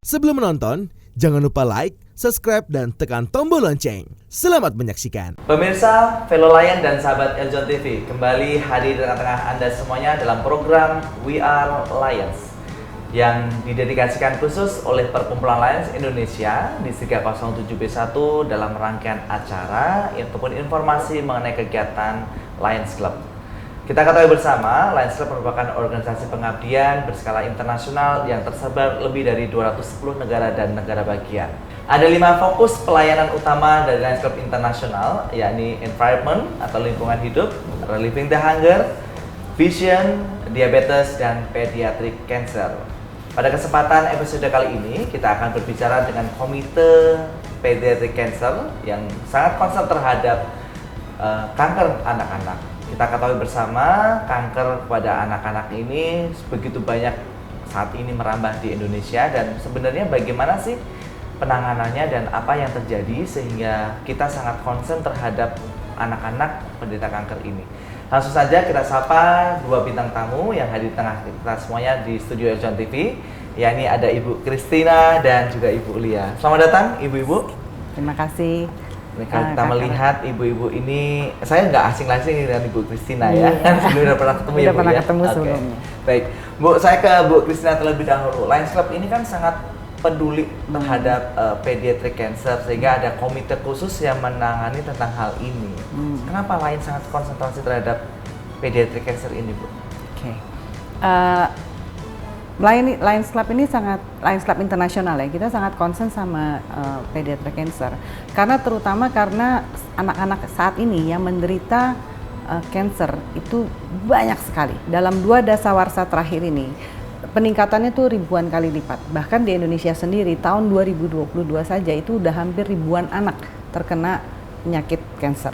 Sebelum menonton, jangan lupa like, subscribe, dan tekan tombol lonceng. Selamat menyaksikan. Pemirsa, fellow Lion dan sahabat Eljon TV, kembali hadir di tengah-tengah Anda semuanya dalam program We Are Lions yang didedikasikan khusus oleh Perkumpulan Lions Indonesia di 307B1 dalam rangkaian acara ataupun informasi mengenai kegiatan Lions Club. Kita ketahui bersama, Lions Club merupakan organisasi pengabdian berskala internasional yang tersebar lebih dari 210 negara dan negara bagian. Ada 5 fokus pelayanan utama dari Lions Club Internasional, yakni environment atau lingkungan hidup, relieving the hunger, vision, diabetes, dan pediatric cancer. Pada kesempatan episode kali ini, kita akan berbicara dengan Komite Pediatric Cancer yang sangat concern terhadap kanker anak-anak. Kita ketahui bersama, kanker pada anak-anak ini begitu banyak saat ini merambah di Indonesia, dan sebenarnya bagaimana sih penanganannya dan apa yang terjadi sehingga kita sangat concern terhadap anak-anak penderita kanker ini. Langsung saja kita sapa dua bintang tamu yang hadir di tengah kita semuanya di studio Eljon TV, yakni ada Ibu Christina dan juga Ibu Lia. Selamat datang Ibu-ibu. Terima kasih. Kalau kita melihat ibu-ibu ini, saya nggak asing lagi dengan Ibu Christina ya, kan sebelumnya udah pernah ketemu ya Bu ya? Ketemu sebelumnya. Baik, Bu, saya ke Bu Christina terlebih dahulu. Lions Club ini kan sangat peduli terhadap pediatric cancer, sehingga ada komite khusus yang menangani tentang hal ini. Kenapa Lions sangat konsentrasi terhadap pediatric cancer ini, Bu? Oke. Lions Club ini Lions Club internasional ya, kita sangat concern sama pediatric cancer terutama karena anak-anak saat ini yang menderita cancer itu banyak sekali. Dalam 2 dasawarsa terakhir ini peningkatannya tuh ribuan kali lipat. Bahkan di Indonesia sendiri tahun 2022 saja itu udah hampir ribuan anak terkena penyakit cancer.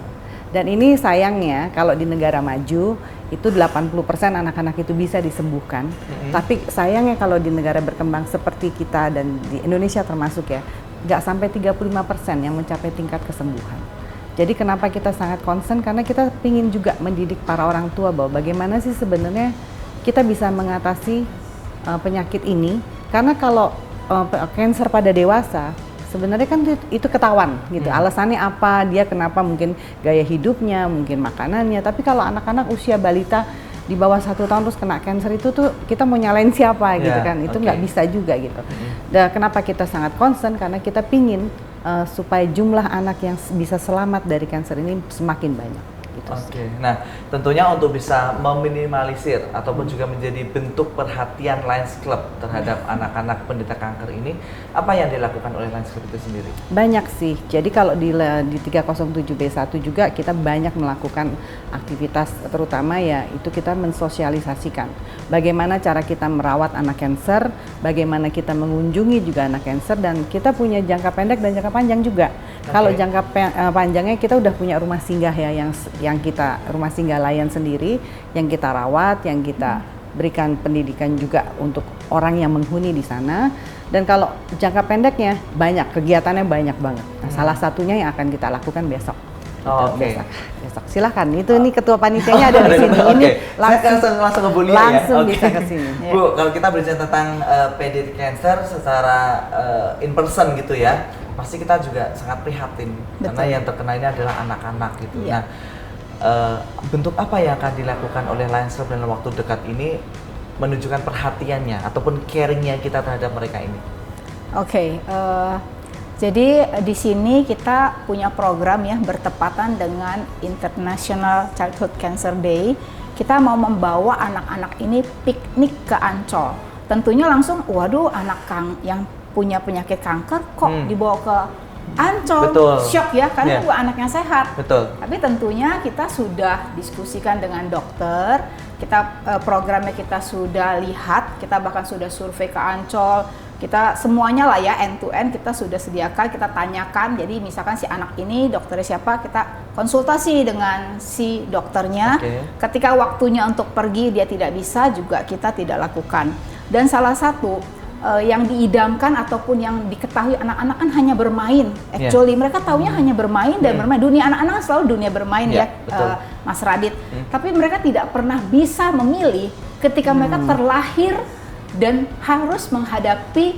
Dan ini sayangnya kalau di negara maju itu 80% anak-anak itu bisa disembuhkan. Tapi sayangnya kalau di negara berkembang seperti kita dan di Indonesia termasuk ya, nggak sampai 35% yang mencapai tingkat kesembuhan. Jadi kenapa kita sangat concern? Karena kita ingin juga mendidik para orang tua bahwa bagaimana sih sebenarnya kita bisa mengatasi penyakit ini. Karena kalau kanker pada dewasa, sebenarnya kan itu ketahuan gitu. Alasannya apa, dia kenapa, mungkin gaya hidupnya, mungkin makanannya. Tapi kalau anak-anak usia balita di bawah 1 tahun terus kena kanker itu tuh kita mau nyalain siapa gitu kan. Itu nggak bisa juga gitu. Dan kenapa kita sangat concern? Karena kita pingin supaya jumlah anak yang bisa selamat dari kanker ini semakin banyak. Oke, nah tentunya untuk bisa meminimalisir ataupun juga menjadi bentuk perhatian Lions Club terhadap anak-anak penderita kanker ini, apa yang dilakukan oleh Lions Club itu sendiri? Banyak sih, jadi kalau di 307B1 juga kita banyak melakukan aktivitas, terutama ya itu kita mensosialisasikan bagaimana cara kita merawat anak kanker, bagaimana kita mengunjungi juga anak kanker, dan kita punya jangka pendek dan jangka panjang juga. Kalau jangka panjangnya kita udah punya rumah singgah ya, yang kita rumah singgah Lion sendiri yang kita rawat, yang kita berikan pendidikan juga untuk orang yang menghuni di sana. Dan kalau jangka pendeknya banyak, kegiatannya banyak banget. Nah, salah satunya yang akan kita lakukan besok. Besok silahkan, ini ketua panitianya ada di sini. Ini langsung ke Bu Lia langsung ya? Bisa ke sini. Bu, kalau kita berbicara tentang pediatric cancer secara in person gitu ya, pasti kita juga sangat prihatin. Betul. Karena yang terkena ini adalah anak-anak gitu. Nah, bentuk apa yang akan dilakukan oleh Lions Club dalam waktu dekat ini menunjukkan perhatiannya ataupun caringnya kita terhadap mereka ini? Jadi di sini kita punya program ya, bertepatan dengan International Childhood Cancer Day. Kita mau membawa anak-anak ini piknik ke Ancol. Tentunya langsung, waduh, anak yang punya penyakit kanker kok dibawa ke Ancol. Betul. Shock ya, karena bukan anaknya sehat. Betul. Tapi tentunya kita sudah diskusikan dengan dokter, programnya kita sudah lihat, kita bahkan sudah survei ke Ancol, kita semuanya lah ya, end to end kita sudah sediakan, kita tanyakan. Jadi misalkan si anak ini dokternya siapa, kita konsultasi dengan si dokternya. Ketika waktunya untuk pergi dia tidak bisa, juga kita tidak lakukan. Dan salah satu yang diidamkan ataupun yang diketahui anak-anak kan hanya bermain. Actually mereka taunya hanya bermain dan bermain. Dunia anak-anak selalu dunia bermain ya, Mas Radit. Tapi mereka tidak pernah bisa memilih ketika mereka terlahir dan harus menghadapi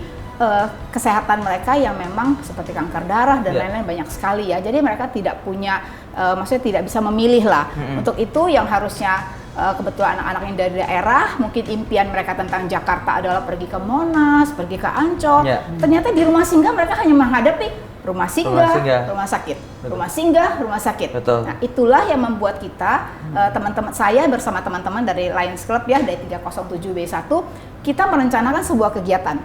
kesehatan mereka yang memang seperti kanker darah dan Ya. lain-lain banyak sekali ya. Jadi mereka tidak punya, maksudnya tidak bisa memilih lah. Untuk itu yang harusnya kebetulan anak-anak yang dari daerah, mungkin impian mereka tentang Jakarta adalah pergi ke Monas, pergi ke Ancol. Ya. Ternyata di rumah singgah mereka hanya menghadapi rumah singgah, singgah. rumah sakit, Betul. rumah singgah, rumah sakit. Betul. Nah, itulah yang membuat kita teman-teman saya bersama teman-teman dari Lions Club ya dari 307B1 kita merencanakan sebuah kegiatan.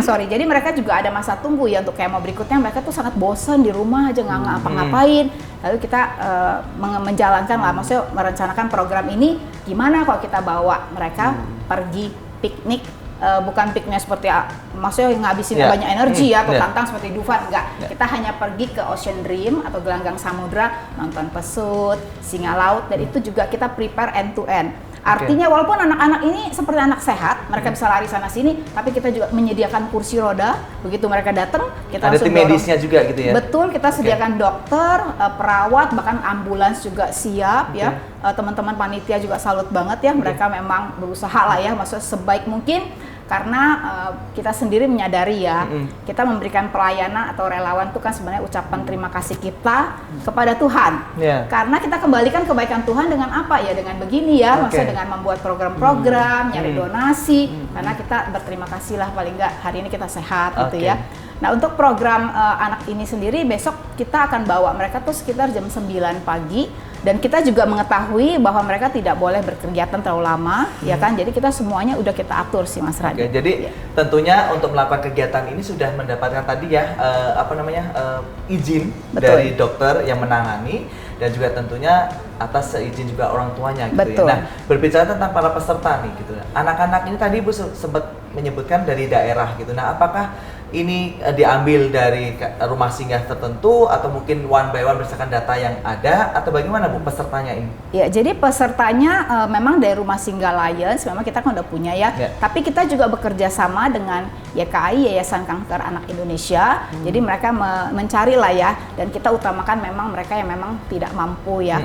Sorry, jadi mereka juga ada masa tunggu ya untuk kemo berikutnya. Mereka tuh sangat bosan di rumah aja nggak ngapa-ngapain. Lalu kita menjalankan lah, maksudnya merencanakan program ini gimana kalau kita bawa mereka pergi piknik. Bukan piknik seperti maksudnya ngabisin banyak energi ya atau tantang seperti Dufan, enggak. Kita hanya pergi ke Ocean Dream atau gelanggang samudra, nonton pesut, singa laut, dan itu juga kita prepare end to end. Artinya walaupun anak-anak ini seperti anak sehat, mereka bisa lari sana sini, tapi kita juga menyediakan kursi roda. Begitu mereka datang, kita Ada langsung tim dorong. medisnya juga gitu ya? Betul, kita sediakan dokter, perawat, bahkan ambulans juga siap ya. Teman-teman panitia juga salut banget ya, mereka memang berusaha lah ya, maksudnya sebaik mungkin. Karena kita sendiri menyadari ya, kita memberikan pelayanan atau relawan itu kan sebenarnya ucapan terima kasih kita kepada Tuhan. Yeah. Karena kita kembalikan kebaikan Tuhan dengan apa ya? Dengan begini ya, maksudnya dengan membuat program-program, nyari donasi. Karena kita berterima kasih lah paling nggak hari ini kita sehat gitu ya. Nah untuk program anak ini sendiri besok kita akan bawa mereka tuh sekitar jam 9 pagi. Dan kita juga mengetahui bahwa mereka tidak boleh berkegiatan terlalu lama, ya kan? Jadi kita semuanya udah kita atur sih Mas Radit. Oke, jadi tentunya untuk melakukan kegiatan ini sudah mendapatkan tadi ya izin Betul. dari dokter yang menangani dan juga tentunya atas izin juga orang tuanya gitu Betul. ya. Nah, berbicara tentang para peserta nih gitu. Anak-anak ini tadi Ibu sempat menyebutkan dari daerah gitu. Nah, apakah ini diambil dari rumah singgah tertentu atau mungkin one by one berdasarkan data yang ada atau bagaimana Bu pesertanya ini? Ya, jadi pesertanya memang dari Rumah Singgah Lions, memang kita kan udah punya ya. Tapi kita juga bekerja sama dengan YKI, Yayasan Kanker Anak Indonesia. Jadi mereka mencari lah ya, dan kita utamakan memang mereka yang memang tidak mampu ya,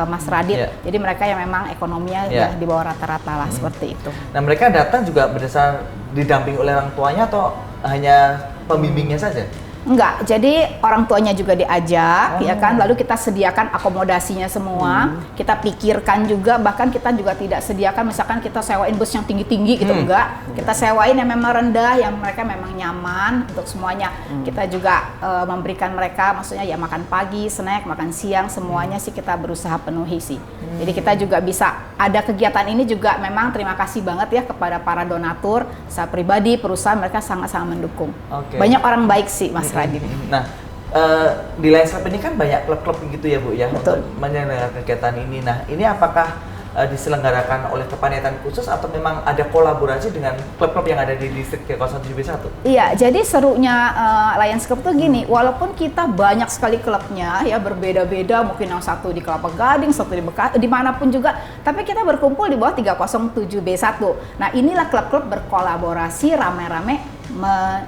Mas Radit. Jadi mereka yang memang ekonominya ya di bawah rata-rata lah seperti itu. Nah, mereka datang juga berdasarkan didampingi oleh orang tuanya atau hanya pembimbingnya saja? Enggak, jadi orang tuanya juga diajak, ya kan. Lalu kita sediakan akomodasinya semua, kita pikirkan juga, bahkan kita juga tidak sediakan, misalkan kita sewain bus yang tinggi-tinggi gitu, enggak. Kita sewain yang memang rendah, yang mereka memang nyaman untuk semuanya. Kita juga memberikan mereka, maksudnya ya makan pagi, snack, makan siang, semuanya sih kita berusaha penuhi sih. Jadi kita juga bisa, ada kegiatan ini juga memang terima kasih banget ya kepada para donatur, saya pribadi, perusahaan, mereka sangat-sangat mendukung. Banyak orang baik sih, Mas Radit. Nah, di Lions Club ini kan banyak klub-klub gitu ya Bu ya, Betul. untuk menyelenggarakan kegiatan ini. Nah, ini apakah diselenggarakan oleh kepanitan khusus atau memang ada kolaborasi dengan klub-klub yang ada di distrik 307B1? Iya, jadi serunya Lions Club tuh gini, walaupun kita banyak sekali klubnya ya, berbeda-beda, mungkin yang satu di Kelapa Gading, satu di Bekasi, dimanapun juga, tapi kita berkumpul di bawah 307B1. Nah, inilah klub-klub berkolaborasi rame-rame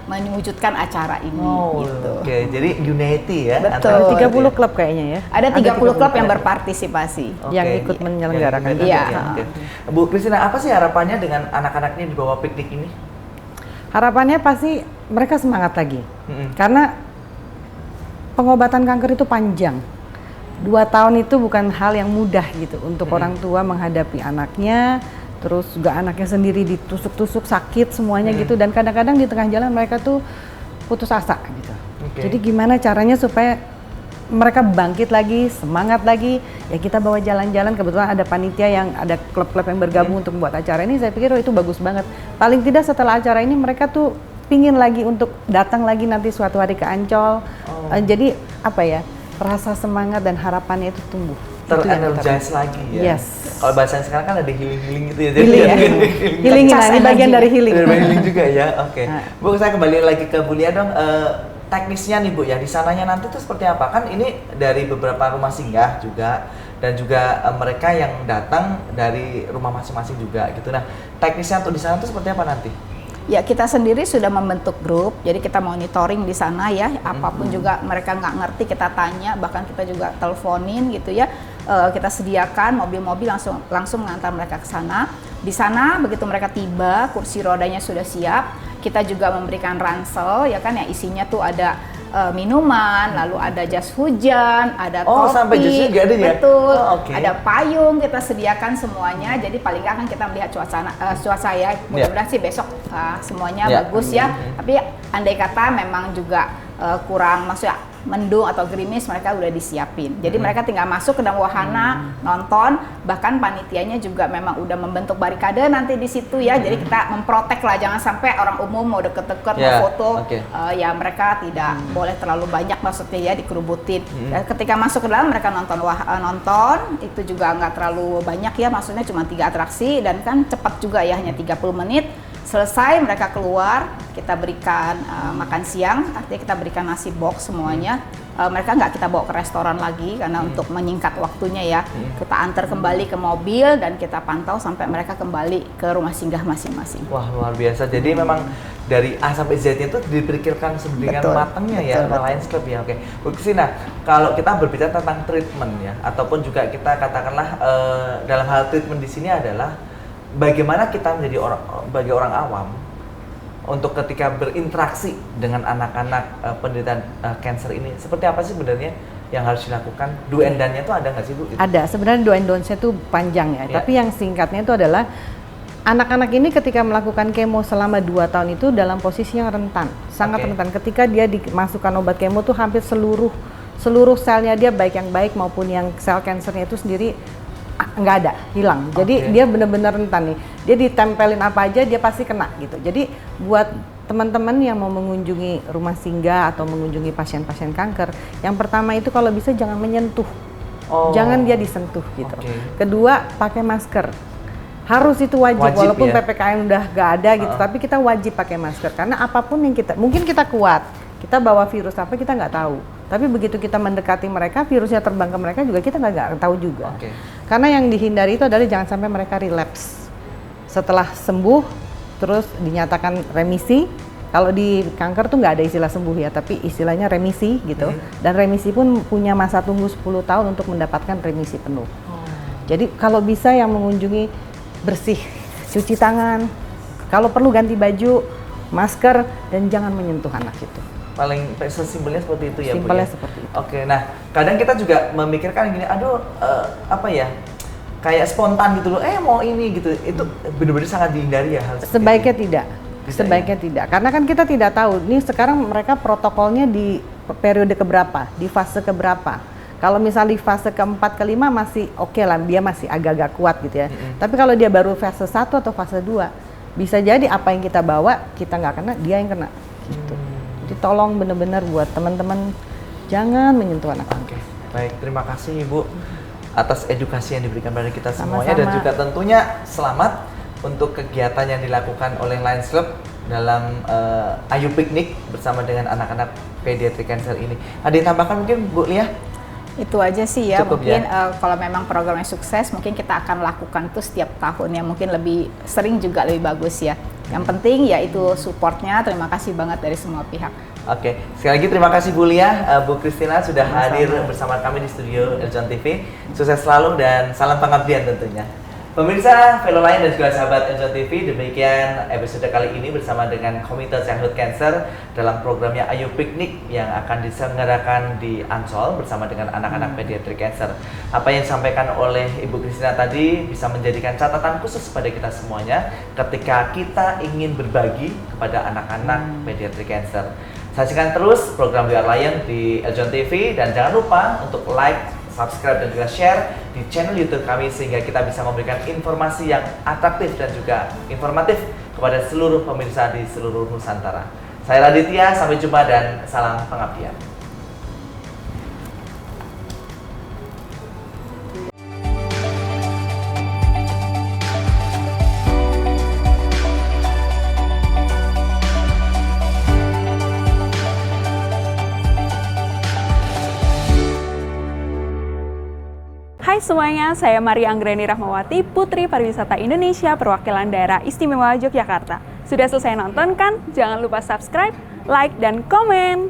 mewujudkan acara ini gitu. Oke, jadi unity ya. Betul. Ada antara 30 klub kayaknya ya. Ada 30 klub yang berpartisipasi. yang ikut menyelenggarakan. Iya. Oke. Bu Christina, apa sih harapannya dengan anak-anak ini di bawah piknik ini? Harapannya pasti mereka semangat lagi. Karena pengobatan kanker itu panjang. 2 tahun itu bukan hal yang mudah gitu untuk orang tua menghadapi anaknya. Terus juga anaknya sendiri ditusuk-tusuk sakit semuanya gitu, dan kadang-kadang di tengah jalan mereka tuh putus asa gitu. Jadi gimana caranya supaya mereka bangkit lagi, semangat lagi? Ya kita bawa jalan-jalan, kebetulan ada panitia yang ada klub-klub yang bergabung untuk membuat acara ini. Saya pikir itu bagus banget. Paling tidak setelah acara ini mereka tuh pingin lagi untuk datang lagi nanti suatu hari ke Ancol. Jadi apa ya, rasa semangat dan harapannya itu tumbuh. Terenergize lagi ya. Yes. Kalau bahasanya sekarang kan ada healing gitu ya. Healing ya. Healing ini bagian dari healing. Dari healing juga ya. Oke. Bu, saya kembali lagi ke Bu Lia dong. Teknisnya nih Bu ya, di sananya nanti tuh seperti apa? Kan ini dari beberapa rumah singgah juga, dan juga mereka yang datang dari rumah masing-masing juga gitu. Nah, teknisnya tuh di sana tuh seperti apa nanti? Ya, kita sendiri sudah membentuk grup, jadi kita monitoring di sana ya, apapun juga mereka nggak ngerti kita tanya, bahkan kita juga teleponin gitu ya. kita sediakan mobil-mobil langsung mengantar mereka ke sana. Di sana begitu mereka tiba, kursi rodanya sudah siap. Kita juga memberikan ransel, ya kan, yang isinya tuh ada minuman, lalu ada jas hujan, ada topi, sampai jas hujan ada ya? betul, Okay. ada payung, kita sediakan semuanya. Jadi paling nggak kan kita melihat cuaca ya, mudah-mudahan sih besok semuanya bagus ya. Tapi andai kata memang juga kurang, maksudnya mendung atau gerimis, mereka udah disiapin. Jadi mereka tinggal masuk ke dalam wahana, nonton, bahkan panitianya juga memang udah membentuk barikade nanti di situ ya. Jadi kita memprotek lah, jangan sampai orang umum mau deket-deket mau foto, ya mereka tidak boleh terlalu banyak, maksudnya ya dikerubutin. Dan ketika masuk ke dalam mereka nonton itu juga nggak terlalu banyak ya, maksudnya cuma 3 atraksi dan kan cepat juga ya, hanya 30 menit. Selesai mereka keluar, kita berikan makan siang, artinya kita berikan nasi box semuanya. Mereka nggak kita bawa ke restoran lagi karena untuk menyingkat waktunya ya. Kita antar kembali ke mobil dan kita pantau sampai mereka kembali ke rumah singgah masing-masing. Wah, luar biasa. Jadi memang dari A sampai Z-nya itu dipikirkan sedemikian matangnya ya sama Lions Club ya. Oke, Bu Christina, kalau kita berbicara tentang treatment ya, ataupun juga kita katakanlah dalam hal treatment di sini adalah bagaimana kita menjadi bagi orang awam untuk ketika berinteraksi dengan anak-anak penderita kanker ini, seperti apa sih sebenarnya yang harus dilakukan? Do and done-nya itu ada nggak sih, Bu? Ada, sebenarnya do and don't-nya itu panjang ya, tapi yang singkatnya itu adalah anak-anak ini ketika melakukan kemo selama 2 tahun itu dalam posisi yang rentan, sangat rentan. Ketika dia dimasukkan obat kemo tuh hampir seluruh selnya dia, baik yang baik maupun yang sel kankernya itu sendiri nggak ada, hilang. Jadi dia benar-benar rentan nih. Dia ditempelin apa aja dia pasti kena gitu. Jadi buat teman-teman yang mau mengunjungi rumah singgah atau mengunjungi pasien-pasien kanker, yang pertama itu kalau bisa jangan menyentuh. Jangan dia disentuh gitu. Kedua, pakai masker. Harus itu wajib walaupun ya? PPKM udah nggak ada gitu, tapi kita wajib pakai masker karena apapun yang mungkin kita kuat, kita bawa virus apa kita nggak tahu. Tapi begitu kita mendekati mereka, virusnya terbang ke mereka juga kita nggak tahu juga. Karena yang dihindari itu adalah jangan sampai mereka relapse. Setelah sembuh, terus dinyatakan remisi. Kalau di kanker tuh nggak ada istilah sembuh ya, tapi istilahnya remisi gitu. Dan remisi pun punya masa tunggu 10 tahun untuk mendapatkan remisi penuh. Jadi kalau bisa yang mengunjungi bersih, cuci tangan, kalau perlu ganti baju, masker, dan jangan menyentuh anak itu. Paling sesimpelnya seperti itu ya, Bu? Simpelnya seperti itu. Oke, nah kadang kita juga memikirkan gini, aduh apa ya, kayak spontan gitu loh, mau ini gitu, itu benar-benar sangat dihindari ya hal sebaiknya tidak. Sebaiknya tidak, karena kan kita tidak tahu, nih sekarang mereka protokolnya di periode keberapa, di fase keberapa. Kalau misalnya di fase keempat, kelima masih oke lah, dia masih agak-agak kuat gitu ya. Tapi kalau dia baru fase 1 atau fase 2, bisa jadi apa yang kita bawa, kita nggak kena, dia yang kena gitu. Jadi tolong benar-benar buat teman-teman jangan menyentuh anak. Baik, terima kasih Ibu atas edukasi yang diberikan pada kita semuanya. Dan juga tentunya selamat untuk kegiatan yang dilakukan oleh Lions Club dalam Ayu Piknik bersama dengan anak-anak pediatric cancer ini. Ada yang tambahkan mungkin Bu Lia? Itu aja sih ya. Cukup mungkin ya? Kalau memang programnya sukses, mungkin kita akan lakukan itu setiap tahun ya, mungkin lebih sering juga lebih bagus ya. Yang penting ya itu supportnya. Terima kasih banget dari semua pihak. Oke, sekali lagi terima kasih Bu Lia, Bu Christina sudah hadir bersama kami di studio Eljon TV. Sukses selalu dan salam pengabdian tentunya. Pemirsa, fellow Lion dan juga sahabat Eljon TV, demikian episode kali ini bersama dengan Komite Childhood Cancer dalam programnya Ayu Piknik yang akan diselenggarakan di Ancol bersama dengan anak-anak pediatric cancer. Apa yang disampaikan oleh Ibu Christina tadi bisa menjadikan catatan khusus pada kita semuanya ketika kita ingin berbagi kepada anak-anak pediatric cancer. Saksikan terus program We Are Lion di Eljon TV dan jangan lupa untuk like, subscribe dan juga share di channel YouTube kami sehingga kita bisa memberikan informasi yang atraktif dan juga informatif kepada seluruh pemirsa di seluruh Nusantara. Saya Raditya, sampai jumpa dan salam pengabdian. Hai semuanya, saya Maria Anggreni Rahmawati, Putri Pariwisata Indonesia Perwakilan Daerah Istimewa Yogyakarta. Sudah selesai nonton kan? Jangan lupa subscribe, like, dan komen!